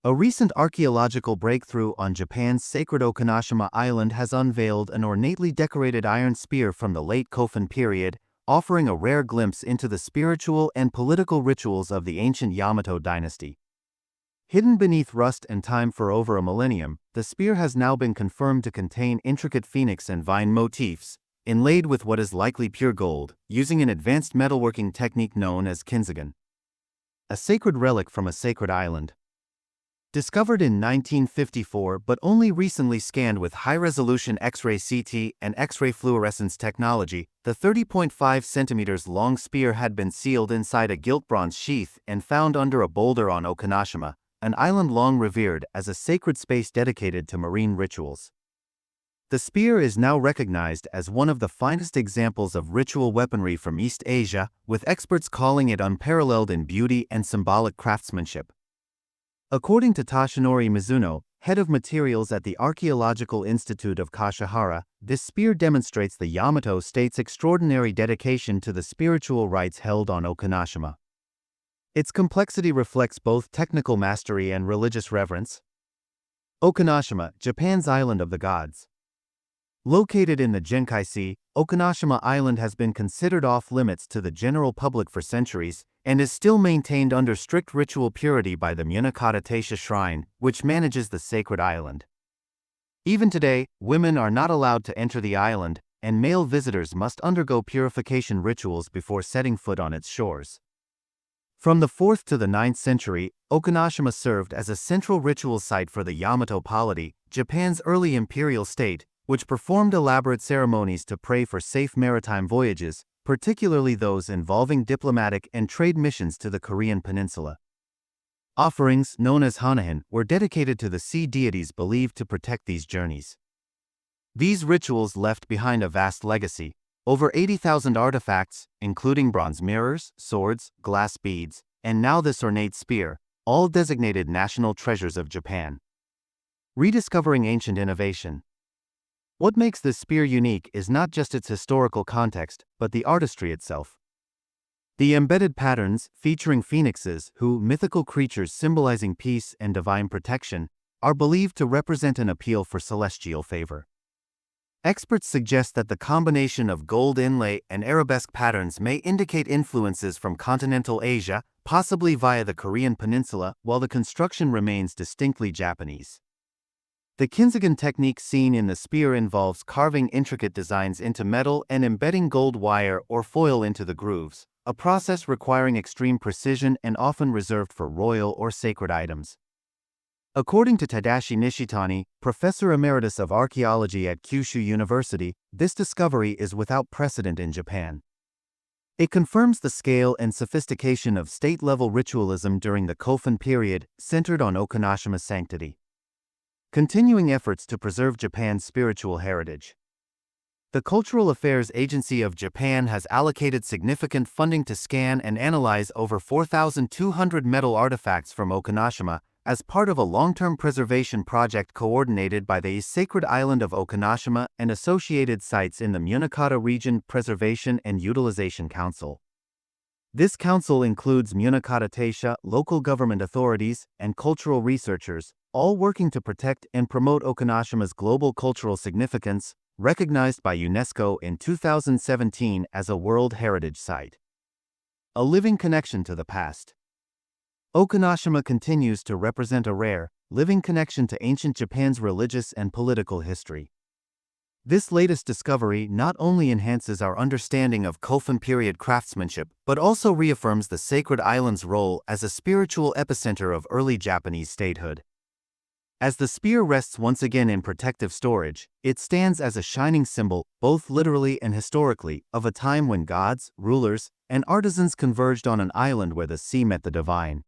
A recent archaeological breakthrough on Japan's sacred Okinoshima Island has unveiled an ornately decorated iron spear from the late Kofun period, offering a rare glimpse into the spiritual and political rituals of the ancient Yamato dynasty. Hidden beneath rust and time for over a millennium, the spear has now been confirmed to contain intricate phoenix and vine motifs, inlaid with what is likely pure gold, using an advanced metalworking technique known as kintsugi. A sacred relic from a sacred island. Discovered in 1954 but only recently scanned with high-resolution X-ray CT and X-ray fluorescence technology, the 30.5 cm long spear had been sealed inside a gilt bronze sheath and found under a boulder on Okinoshima, an island long revered as a sacred space dedicated to marine rituals. The spear is now recognized as one of the finest examples of ritual weaponry from East Asia, with experts calling it unparalleled in beauty and symbolic craftsmanship. According to Toshinori Mizuno, head of materials at the Archaeological Institute of Kashihara, this spear demonstrates the Yamato state's extraordinary dedication to the spiritual rites held on Okinoshima. Its complexity reflects both technical mastery and religious reverence. Okinoshima, Japan's island of the gods. Located in the Genkai Sea, Okinoshima Island has been considered off-limits to the general public for centuries, and is still maintained under strict ritual purity by the Munakata Taisha Shrine, which manages the sacred island. Even today, women are not allowed to enter the island, and male visitors must undergo purification rituals before setting foot on its shores. From the 4th to the 9th century, Okinoshima served as a central ritual site for the Yamato polity, Japan's early imperial state, which performed elaborate ceremonies to pray for safe maritime voyages, particularly those involving diplomatic and trade missions to the Korean peninsula. Offerings, known as hanahin, were dedicated to the sea deities believed to protect these journeys. These rituals left behind a vast legacy, over 80,000 artifacts, including bronze mirrors, swords, glass beads, and now this ornate spear, all designated national treasures of Japan. Rediscovering ancient innovation. What makes this spear unique is not just its historical context, but the artistry itself. The embedded patterns, featuring phoenixes, who, mythical creatures symbolizing peace and divine protection, are believed to represent an appeal for celestial favor. Experts suggest that the combination of gold inlay and arabesque patterns may indicate influences from continental Asia, possibly via the Korean peninsula, while the construction remains distinctly Japanese. The kintsugi technique seen in the spear involves carving intricate designs into metal and embedding gold wire or foil into the grooves, a process requiring extreme precision and often reserved for royal or sacred items. According to Tadashi Nishitani, professor emeritus of archaeology at Kyushu University, this discovery is without precedent in Japan. It confirms the scale and sophistication of state-level ritualism during the Kofun period, centered on Okinoshima's sanctity. Continuing efforts to preserve Japan's spiritual heritage. The Cultural Affairs Agency of Japan has allocated significant funding to scan and analyze over 4,200 metal artifacts from Okinoshima as part of a long-term preservation project coordinated by the Sacred Island of Okinoshima and associated sites in the Munakata Region Preservation and Utilization Council. This council includes Munakata Taisha, local government authorities, and cultural researchers, all working to protect and promote Okinoshima's global cultural significance, recognized by UNESCO in 2017 as a World Heritage Site. A living connection to the past. Okinoshima continues to represent a rare, living connection to ancient Japan's religious and political history. This latest discovery not only enhances our understanding of Kofun period craftsmanship, but also reaffirms the sacred island's role as a spiritual epicenter of early Japanese statehood. As the spear rests once again in protective storage, it stands as a shining symbol, both literally and historically, of a time when gods, rulers, and artisans converged on an island where the sea met the divine.